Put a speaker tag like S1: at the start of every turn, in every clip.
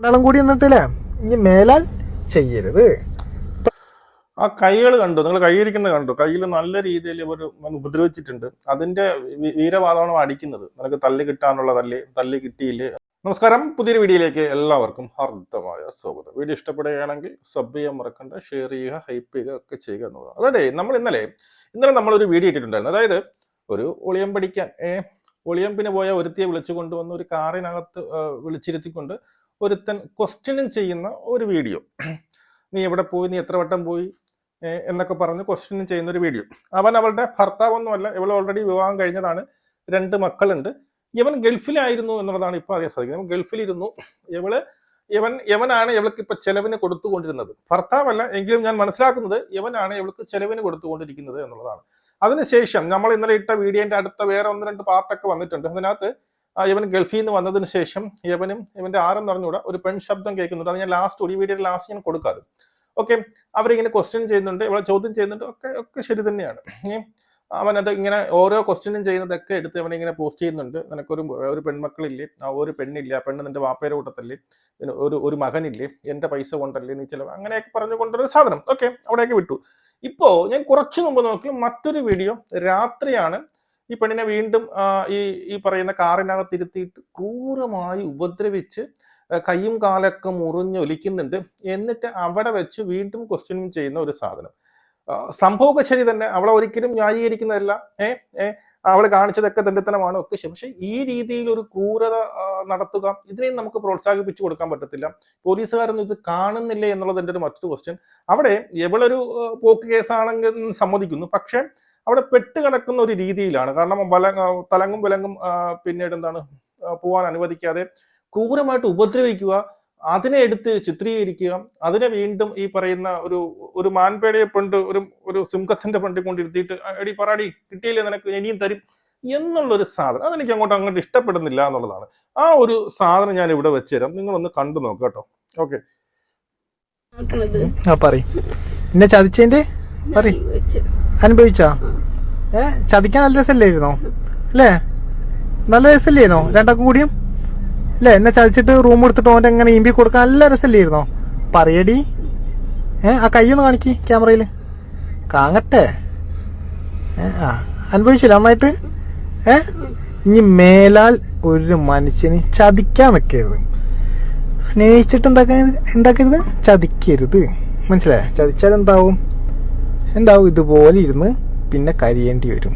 S1: രണ്ടാളും കൂടി എന്നിട്ടില്ലേ ഇനി മേലാൽ ചെയ്യരുത്.
S2: ആ കൈകൾ കണ്ടു, നിങ്ങൾ കൈയിരിക്കുന്നത് കണ്ടു. കയ്യിൽ നല്ല രീതിയിൽ ഒരു ഉപദ്രവിച്ചിട്ടുണ്ട്. അതിന്റെ വീരവാദമാണ് അടിക്കുന്നത്. നിനക്ക് തല്ല് കിട്ടാനുള്ള തല്ല് കിട്ടിയില്ലേ. നമസ്കാരം, പുതിയൊരു വീഡിയോയിലേക്ക് എല്ലാവർക്കും ഹാർദമായ സ്വാഗതം. വീഡിയോ ഇഷ്ടപ്പെടുകയാണെങ്കിൽ സബ് ചെയ്യാൻ മറക്കണ്ട, ഷെയർ ചെയ്യുക, ഹൈപ്പ് ചെയ്യുക ഒക്കെ ചെയ്യുക എന്നുള്ളത്. അതെ, നമ്മൾ ഇന്നലെ നമ്മളൊരു വീഡിയോ ഇട്ടിട്ടുണ്ടായിരുന്നു. അതായത് ഒരു ഒളിയം പഠിക്കാൻ ഒളിയമ്പിന് പോയ ഒരുത്തിയെ വിളിച്ചു കൊണ്ടുവന്ന് ഒരു കാറിനകത്ത് വിളിച്ചിരുത്തിക്കൊണ്ട് ഒരുത്തൻ ക്വസ്റ്റ്യനും ചെയ്യുന്ന ഒരു വീഡിയോ. നീ എവിടെ പോയി, നീ എത്ര വട്ടം പോയി എന്നൊക്കെ പറഞ്ഞ് ക്വസ്റ്റ്യനും ചെയ്യുന്ന ഒരു വീഡിയോ. അവൻ അവളുടെ ഭർത്താവൊന്നുമല്ല, ഇവൾ ഓൾറെഡി വിവാഹം കഴിഞ്ഞതാണ്, 2 മക്കളുണ്ട്. ഇവൻ ഗൾഫിലായിരുന്നു എന്നുള്ളതാണ് ഇപ്പോൾ അറിയാൻ സാധിക്കുന്നത്. ഗൾഫിലിരുന്നു. യവനാണ് ഇവൾക്ക് ഇപ്പൊ ചെലവിന് കൊടുത്തുകൊണ്ടിരുന്നത്. ഭർത്താവല്ല എങ്കിലും ഞാൻ മനസ്സിലാക്കുന്നത് യവനാണ് ഇവൾക്ക് ചെലവിന് കൊടുത്തുകൊണ്ടിരിക്കുന്നത് എന്നുള്ളതാണ്. അതിനുശേഷം നമ്മൾ ഇന്നലെ ഇട്ട വീഡിയോന്റെ അടുത്ത വേറെ 1-2 പാർട്ടൊക്കെ വന്നിട്ടുണ്ട്. അതിനകത്ത് ഇവൻ ഗൾഫിൽ നിന്ന് വന്നതിന് ശേഷം ഇവന്റെ ആരെന്ന് പറഞ്ഞുകൂടാ ഒരു പെൺ ശബ്ദം കേൾക്കുന്നുണ്ട്. അത് ഞാൻ ഈ വീഡിയോയുടെ ലാസ്റ്റ് ഞാൻ കൊടുക്കാതെ. ഓക്കെ, അവരിങ്ങനെ ക്വസ്റ്റ്യൻ ചെയ്യുന്നുണ്ട്, ഇവിടെ ചോദ്യം ചെയ്യുന്നുണ്ട്, ഒക്കെ ശരി തന്നെയാണ്. അവനത് ഇങ്ങനെ ഓരോ ക്വസ്റ്റ്യനും ചെയ്യുന്നതൊക്കെ എടുത്ത് അവനിങ്ങനെ പോസ്റ്റ് ചെയ്യുന്നുണ്ട്. നിനക്കൊരു പെൺമക്കളില്ലേ, ഒരു പെണ്ണില്ല, പെണ്ണ് നിന്റെ വാപ്പയുടെ കൂട്ടത്തല്ലേ, ഒരു മകനില്ലേ, എന്റെ പൈസ കൊണ്ടല്ലേ നീ ചിലവ്, അങ്ങനെയൊക്കെ പറഞ്ഞുകൊണ്ടൊരു സാധനം. ഓക്കെ, അവിടെയൊക്കെ വിട്ടു. ഇപ്പോ ഞാൻ കുറച്ചു മുമ്പ് നോക്കി മറ്റൊരു വീഡിയോ. രാത്രിയാണ് ഈ പെണ്ണിനെ വീണ്ടും ഈ പറയുന്ന കാറിനകത്ത് ഇരുത്തിയിട്ട് ക്രൂരമായി ഉപദ്രവിച്ച് കയ്യും കാലൊക്കെ മുറിഞ്ഞൊലിക്കുന്നുണ്ട്. എന്നിട്ട് അവിടെ വെച്ച് വീണ്ടും ക്വസ്റ്റ്യനും ചെയ്യുന്ന ഒരു സാധനം. സംഭവമൊക്കെ ശരി തന്നെ, അവളെ ഒരിക്കലും ന്യായീകരിക്കുന്നതല്ല. അവള് കാണിച്ചതൊക്കെ ദണ്ഡിത്തനമാണ്, ഒക്കെ ശരി. പക്ഷെ ഈ രീതിയിൽ ഒരു ക്രൂരത നടത്തുക, ഇതിനെയും നമുക്ക് പ്രോത്സാഹിപ്പിച്ചു കൊടുക്കാൻ പറ്റത്തില്ല. പോലീസുകാരൊന്നും ഇത് കാണുന്നില്ലേ എന്നുള്ളത് എൻ്റെ ഒരു മറ്റൊരു ക്വസ്റ്റ്യൻ. അവിടെ എവളൊരു പോക്ക് കേസാണെങ്കിൽ സമ്മതിക്കുന്നു, പക്ഷെ അവിടെ പെട്ടുകിടക്കുന്ന ഒരു രീതിയിലാണ്. കാരണം തലങ്ങും വിലങ്ങും പിന്നീട് എന്താണ് പോവാൻ അനുവദിക്കാതെ ക്രൂരമായിട്ട് ഉപദ്രവിക്കുക, അതിനെ എടുത്ത് ചിത്രീകരിക്കുക, അതിനെ വീണ്ടും ഈ പറയുന്ന ഒരു മാൻപേടയെ കൊണ്ട് ഒരു സിംഹത്തിന്റെ പണ്ടി കൊണ്ടിരുത്തിയിട്ട് എടി പറാടി കിട്ടിയില്ലേ നിനക്ക് ഇനിയും തരും എന്നുള്ളൊരു സാധനം, അതെനിക്ക് അങ്ങോട്ട് ഇഷ്ടപ്പെടുന്നില്ല എന്നുള്ളതാണ്. ആ ഒരു സാധനം ഞാൻ ഇവിടെ വെച്ചുതരാം, നിങ്ങളൊന്ന് കണ്ടു നോക്കുക കേട്ടോ. ഓക്കെ,
S1: എന്നെ ചതിച്ചതിന്റെ അനുഭവിച്ചാ ചതിക്കാൻ നല്ല രസമല്ലായിരുന്നോ? അല്ലേ, നല്ല രസമല്ലായിരുന്നോ? രണ്ടാക്കും കൂടിയും അല്ലേ എന്നെ ചതിച്ചിട്ട് റൂം എടുത്തിട്ട് ഓൻ്റെ എങ്ങനെ ഇമ്പി കൊടുക്കാൻ നല്ല രസമല്ലായിരുന്നോ? പറയടി. ആ കൈയൊന്ന് കാണിക്ക് ക്യാമറയില് കാങ്ങട്ടെ. അനുഭവിച്ചില്ല നന്നായിട്ട്. ഇനി മേലാൽ ഒരു മനുഷ്യന് ചതിക്കാൻ നിൽക്കരുത്. സ്നേഹിച്ചിട്ട് എന്താക്കരുത്, ചതിക്കരുത്. മനസ്സിലായ? ചതിച്ചാൽ എന്താവും ഇതുപോലെ ഇരുന്ന് പിന്നെ കരിയേണ്ടി വരും.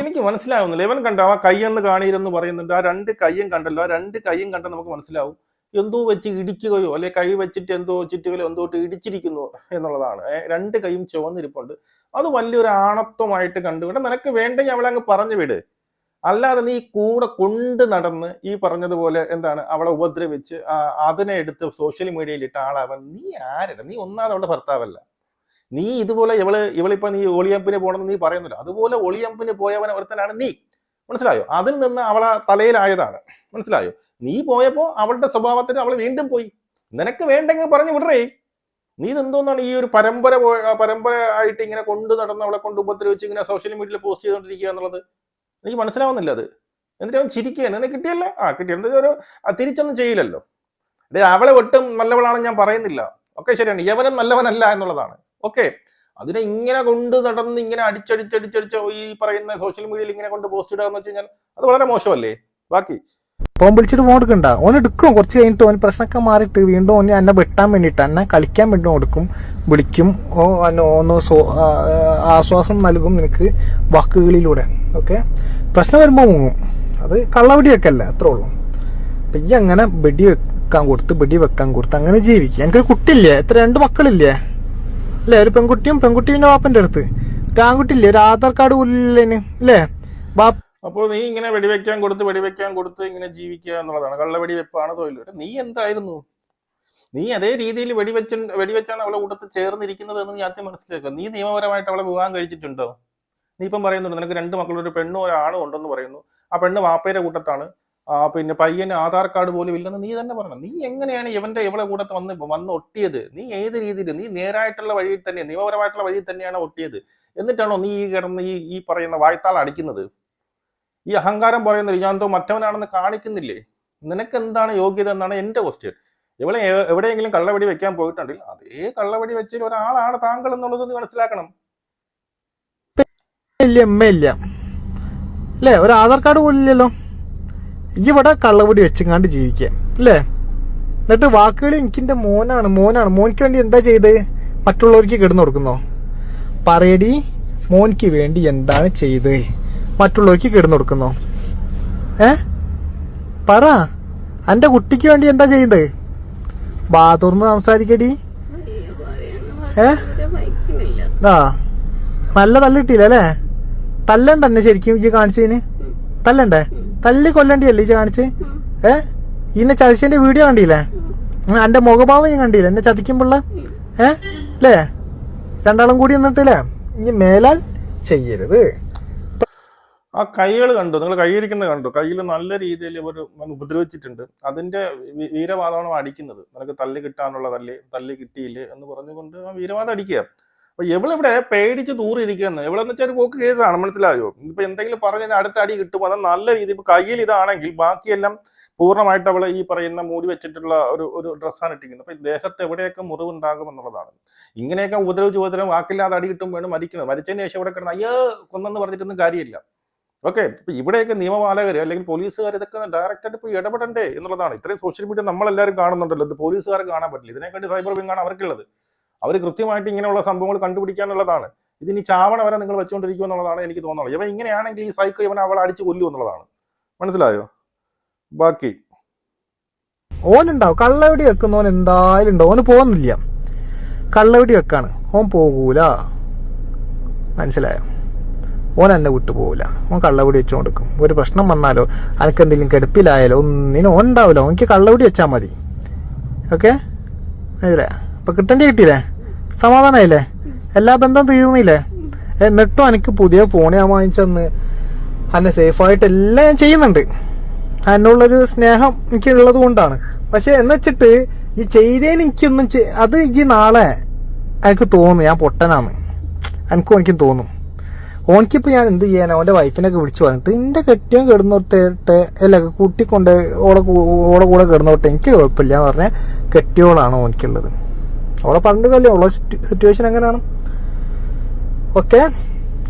S2: എനിക്ക് മനസ്സിലാവുന്നില്ല. ഇവൻ കണ്ടോ ആ കയ്യെന്ന് കാണിയിരുന്ന് പറയുന്നുണ്ട്. ആ 2 കയ്യും കണ്ടല്ലോ, ആ 2 കയ്യും കണ്ട നമുക്ക് മനസ്സിലാവും എന്തോ വെച്ച് ഇടിക്കുകയോ അല്ലെ കൈ വെച്ചിട്ട് എന്തോ ചുറ്റുകളോ എന്തോട്ട് ഇടിച്ചിരിക്കുന്നു എന്നുള്ളതാണ്. 2 കൈയും ചുവന്നിരിപ്പുണ്ട്. അത് വലിയൊരു ആണത്വമായിട്ട് കണ്ടുകൊണ്ട് നിനക്ക് വേണ്ടെങ്കിൽ അവളെ അങ്ങ് പറഞ്ഞു വിട്. അല്ലാതെ നീ കൂടെ കൊണ്ട് നടന്ന് ഈ പറഞ്ഞതുപോലെ അവളെ ഉപദ്രവിച്ച് അതിനെ എടുത്ത് സോഷ്യൽ മീഡിയയിൽ ഇട്ട ആളാവൻ നീ ആരുടെ? നീ ഒന്നാമത് അവളുടെ ഭർത്താവല്ല. നീ ഇതുപോലെ ഇവളിപ്പോ നീ ഒളിയമ്പിന് പോകണമെന്ന് നീ പറയുന്നില്ല, അതുപോലെ ഒളിയമ്പിന് പോയവൻ ഒരുത്തനാണ് നീ. മനസ്സിലായോ? അതിൽ നിന്ന് അവളെ തലയിലായതാണ്. മനസ്സിലായോ? നീ പോയപ്പോ അവളുടെ സ്വഭാവത്തിന് അവൾ വീണ്ടും പോയി. നിനക്ക് വേണ്ടെങ്കിൽ പറഞ്ഞു വിടറേ. നീ ഇതെന്തോന്നാണ് ഈ ഒരു പരമ്പര ആയിട്ട് ഇങ്ങനെ കൊണ്ടു നടന്ന് അവളെ കൊണ്ട് ഉപദ്രവിച്ച് ഇങ്ങനെ സോഷ്യൽ മീഡിയയിൽ പോസ്റ്റ് ചെയ്തുകൊണ്ടിരിക്കുക എന്നുള്ളത് എനിക്ക് മനസ്സിലാവുന്നില്ല. അത് എന്നിട്ട് അവൻ ചിരിക്കുകയാണ്. നിനക്ക് കിട്ടിയല്ലേ? കിട്ടിയ എന്താ ഒരു തിരിച്ചൊന്നും ചെയ്യില്ലല്ലോ. അവളെ ഒട്ടും നല്ലവളാണെന്ന് ഞാൻ പറയുന്നില്ല, ഒക്കെ ശരിയാണ്. യവനും നല്ലവനല്ല എന്നുള്ളതാണ്. ഓക്കെ, അതിനെ ഇങ്ങനെ കൊണ്ട് നടന്ന് ഇങ്ങനെ അടിച്ചടിച്ചടിച്ചടിച്ച് ഈ പറയുന്ന സോഷ്യൽ മീഡിയയിൽ ഇങ്ങനെ കൊണ്ട് പോസ്റ്റ് ഇടുക എന്ന് വെച്ച് കഴിഞ്ഞാൽ അത് വളരെ മോശമല്ലേ? ബാക്കി
S1: ഫോൺ വിളിച്ചിട്ട് ഫോൺ എടുക്കണ്ട, ഓൻ എടുക്കും. കുറച്ച് കഴിഞ്ഞിട്ട് ഓൻ പ്രശ്നമൊക്കെ മാറിയിട്ട് വീണ്ടും ഓന് എന്നെ വെട്ടാൻ വേണ്ടിയിട്ട് എന്നെ കളിക്കാൻ വേണ്ടി കൊടുക്കും, വിളിക്കും. ഒന്ന് ആശ്വാസം നൽകും നിനക്ക് വാക്കുകളിലൂടെ. ഓക്കെ, പ്രശ്നം വരുമ്പോൾ മുങ്ങും. അത് കള്ളവെടിയൊക്കെ അല്ല, അത്രേ ഉള്ളൂ. അപ്പൊ ഈ അങ്ങനെ വെടി വെക്കാൻ കൊടുത്ത് അങ്ങനെ ജീവിക്കുക. എനിക്കൊരു കുട്ടിയില്ലേ, 2 മക്കളില്ലേ അല്ലേ? ഒരു പെൺകുട്ടിയും പെൺകുട്ടീന്റെ വാപ്പന്റെ അടുത്ത് ഒരു ആൺകുട്ടിയില്ലേ, ഒരു ആധാർ കാർഡ് പോലില്ലേന് അല്ലേ?
S2: അപ്പോൾ നീ ഇങ്ങനെ വെടിവെക്കാൻ കൊടുത്ത് ഇങ്ങനെ ജീവിക്കുക എന്നുള്ളതാണ്. കള്ളവെടി വെപ്പാണ് തൊഴിൽ. നീ എന്തായിരുന്നു? നീ അതേ രീതിയിൽ വെടിവെച്ചാണ് അവളെ കൂട്ടത്തിൽ ചേർന്നിരിക്കുന്നത് എന്ന് നീ ആദ്യം മനസ്സിലാക്കുക. നീ നിയമപരമായിട്ട് അവളെ വിവാഹം കഴിച്ചിട്ടുണ്ടോ? നീ ഇപ്പം പറയുന്നുണ്ട് നിനക്ക് 2 മക്കളൊരു പെണ്ണും ഒരാണും ഉണ്ടെന്ന് പറയുന്നു. ആ പെണ്ണ് വാപ്പയുടെ കൂട്ടത്താണ്. പിന്നെ പയ്യന് ആധാർ കാർഡ് പോലും ഇല്ലെന്ന് നീ തന്നെ പറഞ്ഞു. നീ എങ്ങനെയാണ് ഇവളെ കൂട്ടത്ത് വന്ന് ഒട്ടിയത്? നീ ഏത് രീതിയിൽ? നീ നേരായിട്ടുള്ള വഴിയിൽ തന്നെ, നിയമപരമായിട്ടുള്ള വഴിയിൽ തന്നെയാണ് ഒട്ടിയത്. എന്നിട്ടാണോ നീ കിടന്ന് ഈ പറയുന്ന വായ്ത്താൾ അടിക്കുന്നത്? ഈ അഹങ്കാരം പറയുന്നത് ഞാൻ എന്തോ മറ്റവനാണെന്ന് കാണിക്കുന്നില്ലേ? നിനക്ക് എന്താണ് യോഗ്യത എന്നാണ് എന്റെ ക്വസ്റ്റ്യൻ. ഇവളെ എവിടെയെങ്കിലും കള്ളവടി വെക്കാൻ പോയിട്ടുണ്ടെങ്കിൽ അതേ കള്ളവടി വെച്ചതിൽ ഒരാളാണ് താങ്കൾ എന്നുള്ളത് നീ മനസ്സിലാക്കണം.
S1: ഇല്ല അമ്മ ഇല്ല അല്ലേ, ഒരു ആധാർ കാർഡ് പോലും ഇല്ലല്ലോ. ഇവിടെ കള്ളവടി വെച്ചങ്ങാണ്ട് ജീവിക്കുക അല്ലേ. എന്നിട്ട് വാക്കുകൾ എനിക്കെന്റെ മോനാണ് മോനിക്ക് വേണ്ടി എന്താ ചെയ്ത് മറ്റുള്ളവർക്ക് കിടന്നു കൊടുക്കുന്നോ? പറയടി, മോനിക്ക് വേണ്ടി എന്താണ് ചെയ്ത് മറ്റുള്ളവർക്ക് കിടന്നു കൊടുക്കുന്നോ? പറ, എന്റെ കുട്ടിക്ക് വേണ്ടി എന്താ ചെയ്യുന്നത്? ബാ തുറന്ന് സംസാരിക്കടി. ആ നല്ല തല്ലിട്ടില്ല അല്ലേ? തല്ലണ്ടന്നെ ശരിക്കും ഈ കാണിച്ചതിന്? തല്ലണ്ടേ? തല്ലി കൊല്ലണ്ടിയല്ലേ ഈ കാണിച്ച്? ഇന്നെ ചതിച്ചതിന്റെ വീഡിയോ കണ്ടില്ലേ? എന്റെ മുഖഭാവം ഞാൻ കണ്ടില്ല എന്നെ ചതിക്കുമ്പോള്ള അല്ലേ? രണ്ടാളും കൂടി എന്നിട്ടില്ലേ ഇനി മേലാൽ ചെയ്യരുത്.
S2: ആ കൈകൾ കണ്ടു, നിങ്ങൾ കൈയിരിക്കുന്നത് കണ്ടു. കയ്യിൽ നല്ല രീതിയിൽ ഒരു ഉപദ്രവിച്ചിട്ടുണ്ട്. അതിന്റെ വീരവാദമാണ് അടിക്കുന്നത്. നിനക്ക് തല്ല് കിട്ടാനുള്ള തല്ല് കിട്ടിയില്ലേ എന്ന് പറഞ്ഞുകൊണ്ട് ആ വീരവാദം അടിക്കുക. അപ്പൊ എവളിവിടെ പേടിച്ച് ദൂരിയിരിക്കുന്നു. എവളെന്ന് വെച്ചാൽ ഒരു പോക്ക് കേസാണ്, മനസ്സിലായോ? ഇപ്പൊ എന്തെങ്കിലും പറഞ്ഞാൽ അടുത്ത അടി കിട്ടും. അത് നല്ല രീതിയിൽ ഇപ്പൊ കയ്യിൽ ഇതാണെങ്കിൽ ബാക്കിയെല്ലാം പൂർണ്ണമായിട്ട് അവളെ ഈ പറയുന്ന മൂടി വെച്ചിട്ടുള്ള ഒരു ഡ്രസ്സാണ് ഇട്ടിരിക്കുന്നത്. അപ്പൊ ദേഹത്ത് എവിടെയൊക്കെ മുറിവുണ്ടാകും എന്നുള്ളതാണ്. ഇങ്ങനെയൊക്കെ ഉപദ്രവം വാക്കില്ലാതെ അടി കിട്ടും വേണം മരിക്കുന്നത്. മരിച്ചതിന് ശേഷം ഇവിടെ കിടന്ന് അയ്യോ കൊന്നെന്ന് പറഞ്ഞിട്ടൊന്നും കാര്യമില്ല. ഓക്കെ, ഇപ്പൊ ഇവിടെയൊക്കെ നിയമപാലകർ അല്ലെങ്കിൽ പോലീസുകാർ ഇതൊക്കെ ഡയറക്റ്റായിട്ട് പോയി ഇടപെടണ്ടേ എന്നുള്ളതാണ്. ഇത്രയും സോഷ്യൽ മീഡിയ നമ്മളെല്ലാവരും കാണുന്നുണ്ടല്ലോ, ഇത് പോലീസുകാർക്ക് കാണാൻ പറ്റില്ല. ഇതിനെക്കാട്ടി സൈബർ വിങ്ങാണ് അവർക്കുള്ളത്. അവർ കൃത്യമായിട്ട് ഇങ്ങനെയുള്ള സംഭവങ്ങൾ കണ്ടുപിടിക്കാനുള്ളതാണ്. ഇതിനി ചാവണ വരെ നിങ്ങൾ വെച്ചുകൊണ്ടിരിക്കും എന്നുള്ളതാണ് എനിക്ക് തോന്നുന്നത്. ഇവൻ ഇങ്ങനെയാണെങ്കിൽ ഈ സൈക്കോ ഇവനെ അവളെ അടിച്ചു കൊല്ലു എന്നുള്ളതാണ്. മനസ്സിലായോ? ബാക്കി
S1: ഓനുണ്ടാവും കള്ളവടി വെക്കുന്നവൻ എന്തായാലും ഉണ്ടാവും. ഓന് പോകുന്നില്ല, കള്ളവടി വെക്കാണ്, ഓൻ പോകൂല. മനസ്സിലായോ? ഓൻ എന്നെ വിട്ടു പോകില്ല. ഓൻ കള്ളവടി വെച്ചു കൊടുക്കും. ഒരു പ്രശ്നം വന്നാലോ അനക്കെന്തെങ്കിലും കെടുപ്പിലായാലോ ഒന്നിനും ഓൻ ഉണ്ടാവില്ല. ഓനിക്ക് കള്ളവടി വെച്ചാൽ മതി. ഓക്കെ, മനസ്സിലായ? അപ്പൊ കിട്ടിയില്ലേ? സമാധാനമായില്ലേ? എല്ലാ ബന്ധം തീർന്നില്ലേ? എന്നിട്ടും എനിക്ക് പുതിയ ഫോൺ ഞാൻ വാങ്ങിച്ചെന്ന് അന്നെ സേഫായിട്ട് എല്ലാം ഞാൻ ചെയ്യുന്നുണ്ട്. അതിനുള്ളൊരു സ്നേഹം എനിക്ക് ഉള്ളത് കൊണ്ടാണ്. പക്ഷെ എന്ന് വെച്ചിട്ട് ഈ ചെയ്തേന് എനിക്കൊന്നും അത് ഈ നാളെ എനിക്ക് തോന്നും ഞാൻ പൊട്ടനാണ്. എനിക്കും തോന്നും. ഓനിക്കിപ്പോ ഞാൻ എന്ത് ചെയ്യാനാ? അവന്റെ വൈഫിനൊക്കെ വിളിച്ചു പറഞ്ഞിട്ട് എന്റെ കെട്ടിയും കിടന്നോട്ടെ അല്ല കൂട്ടിക്കൊണ്ട് ഓടെ കൂടെ കിടന്നോട്ടെ, എനിക്ക് കുഴപ്പമില്ല പറഞ്ഞ കെട്ടിയോളാണ് ഓനിക്കുള്ളത്. അവളെ പണ്ടല്ലേ ഉള്ള സിറ്റുവേഷൻ എങ്ങനെയാണ്? ഓക്കെ,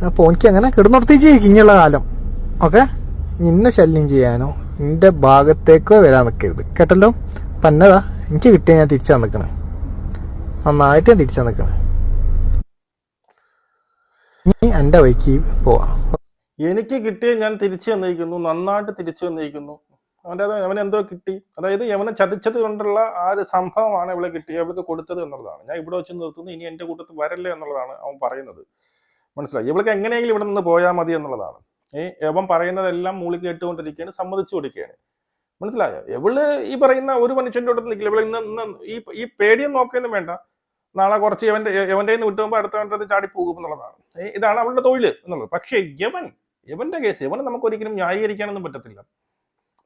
S1: അപ്പൊ ഓനിക്ക് അങ്ങനെ കിടന്നോടത്തേ ജീവിക്കും ഇങ്ങനെയുള്ള കാലം. ഓക്കെ, നിന്നെ ശല്യം ചെയ്യാനോ നിന്റെ ഭാഗത്തേക്കോ വരാൻ നിൽക്കരുത്, കേട്ടല്ലോ? തന്നതാ എനിക്ക് കിട്ടിയ ഞാൻ തിരിച്ചാ നിൽക്കണേ, നന്നായിട്ട് ഞാൻ തിരിച്ചാ നിൽക്കണേ. നീ എന്റെ വഴിക്ക് പോവാ.
S2: എനിക്ക് കിട്ടിയ ഞാൻ തിരിച്ചു വന്നിരിക്കുന്നു, നന്നായിട്ട് തിരിച്ചു വന്നിരിക്കുന്നു. അവനെന്തോ കിട്ടി, അതായത് അവനെ ചതിച്ചത് കൊണ്ടുള്ള ആ ഒരു സംഭവമാണ് ഇവളെ കിട്ടി അവൾക്ക് കൊടുത്തത് എന്നുള്ളതാണ്. ഞാൻ ഇവിടെ വെച്ച് നിർത്തുന്നു, ഇനി എന്റെ കൂട്ടത്തിൽ വരല്ലേ എന്നുള്ളതാണ് അവൻ പറയുന്നത്. മനസ്സിലായി? ഇവൾക്ക് എങ്ങനെയെങ്കിലും ഇവിടെ നിന്ന് പോയാൽ മതി എന്നുള്ളതാണ്. അവൻ പറയുന്നതെല്ലാം മൂളി കേട്ടുകൊണ്ടിരിക്കുകയാണ്, സമ്മതിച്ചു കൊടുക്കുകയാണ്. മനസ്സിലായോ? ഇവള് ഈ പറയുന്ന ഒരു മനുഷ്യന്റെ അടുത്ത് നിൽക്കില്ല. ഇവള് ഇന്ന് ഈ പേടിയും നോക്കുകയൊന്നും വേണ്ട. നാളെ കുറച്ച് എവന്റെ വിട്ടുമ്പോൾ അടുത്തവൻ്റെ ചാടി പോകും എന്നുള്ളതാണ്. ഇതാണ് അവളുടെ തൊഴിൽ എന്നുള്ളത്. പക്ഷേ യവന്റെ കേസ് യവന് നമുക്ക് ഒരിക്കലും ന്യായീകരിക്കാനൊന്നും പറ്റത്തില്ല.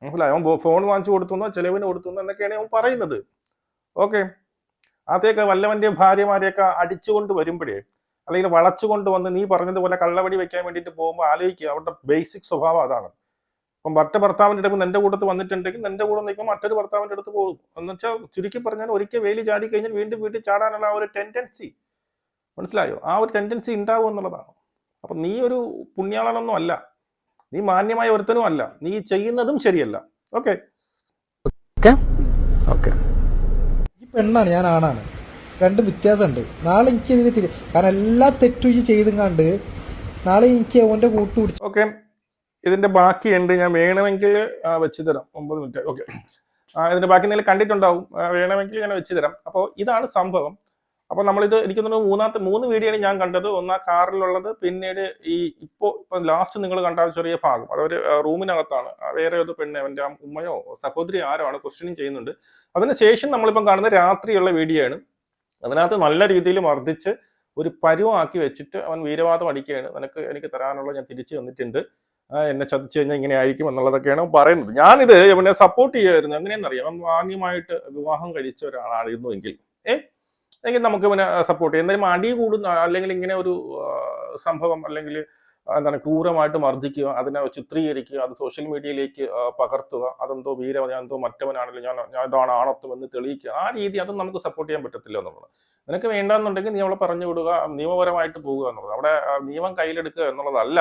S2: മനസ്സിലായോ? അവൻ ഫോൺ വാങ്ങിച്ചു കൊടുത്തുന്നോ ചെലവിന് കൊടുത്തുന്നോ എന്നൊക്കെയാണ് അവൻ പറയുന്നത്. ഓക്കെ, അതേക്ക് വല്ലവന്റെ ഭാര്യമാരെയൊക്കെ അടിച്ചുകൊണ്ട് വരുമ്പോഴേ അല്ലെങ്കിൽ വളച്ചുകൊണ്ട് വന്ന് നീ പറഞ്ഞതുപോലെ കള്ളവടി വെക്കാൻ വേണ്ടിയിട്ട് പോകുമ്പോൾ ആലോചിക്കുക, അവരുടെ ബേസിക് സ്വഭാവം അതാണ്. അപ്പം ഭർത്താവിന്റെ അടുത്ത് നിന്റെ കൂട്ടത്ത് വന്നിട്ടുണ്ടെങ്കിൽ നിന്റെ കൂടെ നിൽക്കുമ്പോൾ മറ്റൊരു ഭർത്താവിന്റെ അടുത്ത് പോകും. എന്ന് വെച്ചാൽ ചുരുക്കി പറഞ്ഞാൽ ഒരിക്കൽ വേലി ചാടി കഴിഞ്ഞാൽ വീണ്ടും വീട്ടിൽ ചാടാനുള്ള ആ ഒരു ടെൻഡൻസി, മനസ്സിലായോ? ആ ഒരു ടെൻഡൻസി ഉണ്ടാവും എന്നുള്ളതാണ്. അപ്പൊ നീ ഒരു പുണ്യാളനൊന്നും അല്ല, നീ മാന്യമായ ഒരുത്തനും അല്ല, നീ ചെയ്യുന്നതും ശരിയല്ല. ഓക്കെ,
S1: ഈ പെണ്ണാണ്, ഞാൻ ആണാണ്, രണ്ടും വ്യത്യാസമുണ്ട്. നാളെ എനിക്ക് കാരണം എല്ലാ തെറ്റും ഈ ചെയ്തും കണ്ട് നാളെ എനിക്ക് അവന്റെ കൂട്ടുപിടിച്ചു.
S2: ഓക്കെ, ഇതിന്റെ ബാക്കിയുണ്ട്, ഞാൻ വേണമെങ്കിൽ വെച്ച് തരാം. 9 മിനിറ്റ്. ഓക്കെ, ഇതിന്റെ ബാക്കി നിങ്ങൾ കണ്ടിട്ടുണ്ടാവും, വേണമെങ്കിൽ ഞാൻ വെച്ച് തരാം. അപ്പോൾ ഇതാണ് സംഭവം. അപ്പൊ നമ്മളിത് എനിക്ക് തോന്നുന്നു 3 വീഡിയോ ആണ് ഞാൻ കണ്ടത്. ഒന്ന് ആ കാറിലുള്ളത്, പിന്നീട് ഇപ്പൊ ലാസ്റ്റ് നിങ്ങൾ കണ്ടാൽ ചെറിയ ഭാഗം അതൊരു റൂമിനകത്താണ്. വേറെ ഒരു പെണ്ണ് അവന്റെ ഉമ്മയോ സഹോദരി ആരോ ആണ് ക്വസ്റ്റ്യനിങ് ചെയ്യുന്നുണ്ട്. അതിനുശേഷം നമ്മളിപ്പം കാണുന്ന രാത്രിയുള്ള വീഡിയോ ആണ്. അതിനകത്ത് നല്ല രീതിയിൽ മർദ്ദിച്ച് ഒരു പരുവാക്കി വെച്ചിട്ട് അവൻ വീരവാദം അടിക്കുകയാണ്. എനിക്ക് തരാനുള്ള ഞാൻ തിരിച്ചു തന്നിട്ടുണ്ട്, എന്നെ ചതിച്ചു കഴിഞ്ഞാൽ ഇങ്ങനെ ആയിരിക്കും എന്നുള്ളതൊക്കെയാണ് പറയുന്നത്. ഞാനിത് ഇവനെ സപ്പോർട്ട് ചെയ്യുമായിരുന്നു. എങ്ങനെയെന്നറിയാം? അവൻ മാന്യമായിട്ട് വിവാഹം കഴിച്ച ഒരാളായിരുന്നു എങ്കിൽ നമുക്ക് ഇവനെ സപ്പോർട്ട് ചെയ്യാം. എന്തായാലും അടി കൂടുന്ന അല്ലെങ്കിൽ ഇങ്ങനെ ഒരു സംഭവം അല്ലെങ്കിൽ എന്താണ് ക്രൂരമായിട്ട് മർദ്ദിക്കുക, അതിനെ ചിത്രീകരിക്കുക, അത് സോഷ്യൽ മീഡിയയിലേക്ക് പകർത്തുക, അതെന്തോ ഞാൻ എന്തോ മറ്റവനാണല്ലോ, ഞാൻ ഇതാണ് ആണത്വം എന്ന് തെളിയിക്കുക, ആ രീതി അതും നമുക്ക് സപ്പോർട്ട് ചെയ്യാൻ പറ്റത്തില്ല എന്നുള്ളത്. നിനക്ക് വേണ്ടാന്നുണ്ടെങ്കിൽ നീ അവളെ പറഞ്ഞു വിടുക, നിയമപരമായിട്ട് പോവുക എന്നുള്ളത്. അവിടെ നിയമം കയ്യിലെടുക്കുക എന്നുള്ളതല്ല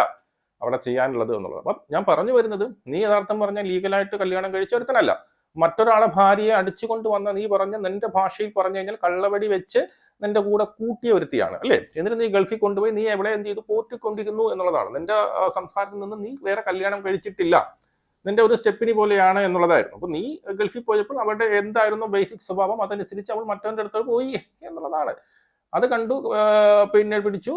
S2: അവിടെ ചെയ്യാനുള്ളത് എന്നുള്ളത്. അപ്പം ഞാൻ പറഞ്ഞു വരുന്നത്, നീ യഥാർത്ഥം പറഞ്ഞാൽ ലീഗലായിട്ട് കല്യാണം കഴിച്ച ഒരുത്തനല്ല, മറ്റൊരാളെ ഭാര്യയെ അടിച്ചുകൊണ്ട് വന്ന നീ പറഞ്ഞ നിന്റെ ഭാഷയിൽ പറഞ്ഞു കഴിഞ്ഞാൽ കള്ളവടി വെച്ച് നിന്റെ കൂടെ കൂട്ടിയ ഒരുത്തിയാണ് അല്ലേ. എന്നിട്ട് നീ ഗൾഫിൽ കൊണ്ടുപോയി നീ എവിടെ എന്ത് ചെയ്തു പോറ്റിക്കൊണ്ടിരുന്നു എന്നുള്ളതാണ്. നിന്റെ സംസാരത്തിൽ നിന്ന് നീ വേറെ കല്യാണം കഴിച്ചിട്ടില്ല, നിന്റെ ഒരു സ്റ്റെപ്പിനി പോലെയാണ് എന്നുള്ളതായിരുന്നു. അപ്പൊ നീ ഗൾഫിൽ പോയപ്പോൾ അവരുടെ എന്തായിരുന്നു ബേസിക് സ്വഭാവം, അതനുസരിച്ച് അവൾ മറ്റവന്റെ അടുത്ത് പോയി എന്നുള്ളതാണ്. അത് കണ്ടു, പിന്നെ പിടിച്ചു,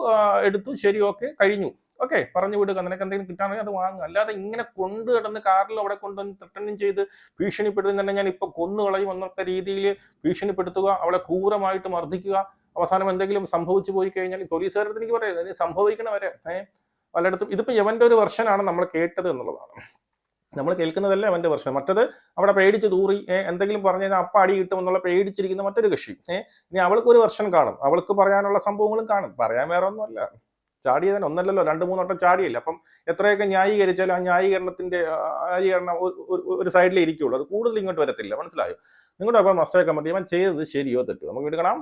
S2: എടുത്തു, ശരി, ഓക്കെ, കഴിഞ്ഞു, ഓക്കെ, പറഞ്ഞു വിടുക. നിനക്ക് എന്തെങ്കിലും കിട്ടാണെങ്കിൽ അത് വാങ്ങുക. അല്ലാതെ ഇങ്ങനെ കൊണ്ടു കിടന്ന് കാറിൽ അവിടെ കൊണ്ടുവന്ന് ത്രട്ടനും ചെയ്ത് ഭീഷണിപ്പെടുത്തുന്ന തന്നെ ഞാൻ ഇപ്പൊ കൊന്നുകളയും എന്നൊക്കെ രീതിയിൽ ഭീഷണിപ്പെടുത്തുക, അവളെ ക്രൂരമായിട്ട് മർദ്ദിക്കുക, അവസാനം എന്തെങ്കിലും സംഭവിച്ചു പോയി കഴിഞ്ഞാൽ പോലീസുകാരുടെ എനിക്ക് പറയുന്നത് സംഭവിക്കണവരെ പലയിടത്തും. ഇതിപ്പോ യവന്റെ ഒരു വെർഷനാണ് നമ്മൾ കേട്ടത് എന്നുള്ളതാണ്. നമ്മൾ കേൾക്കുന്നതല്ല അവന്റെ വെർഷൻ. മറ്റത് അവിടെ പേടിച്ച് തൂറി എന്തെങ്കിലും പറഞ്ഞു കഴിഞ്ഞാൽ അപ്പ അടി കിട്ടും എന്നുള്ള പേടിച്ചിരിക്കുന്ന മറ്റൊരു കക്ഷി. ഇനി അവൾക്ക് ഒരു വെർഷൻ കാണും, അവൾക്ക് പറയാനുള്ള സംഭവങ്ങളും കാണും. പറയാൻ വേറെ ഒന്നുമല്ല, ചാടിയതിന് ഒന്നല്ലല്ലോ 2-3 വട്ടം ചാടിയില്ല. അപ്പം എത്രയൊക്കെ ന്യായീകരിച്ചാലും ആ ന്യായീകരണം ഒരു സൈഡിലേ ഇരിക്കുള്ളൂ, അത് കൂടുതൽ ഇങ്ങോട്ട് വരത്തില്ല. മനസ്സിലായോ? നിങ്ങളുടെ അപ്പം മസ്റ്റേക്ക് കമന്റ് ചെയ്യാൻ ചെയ്തത് ശരിയോ തെറ്റോ നമുക്ക് എടുക്കണം.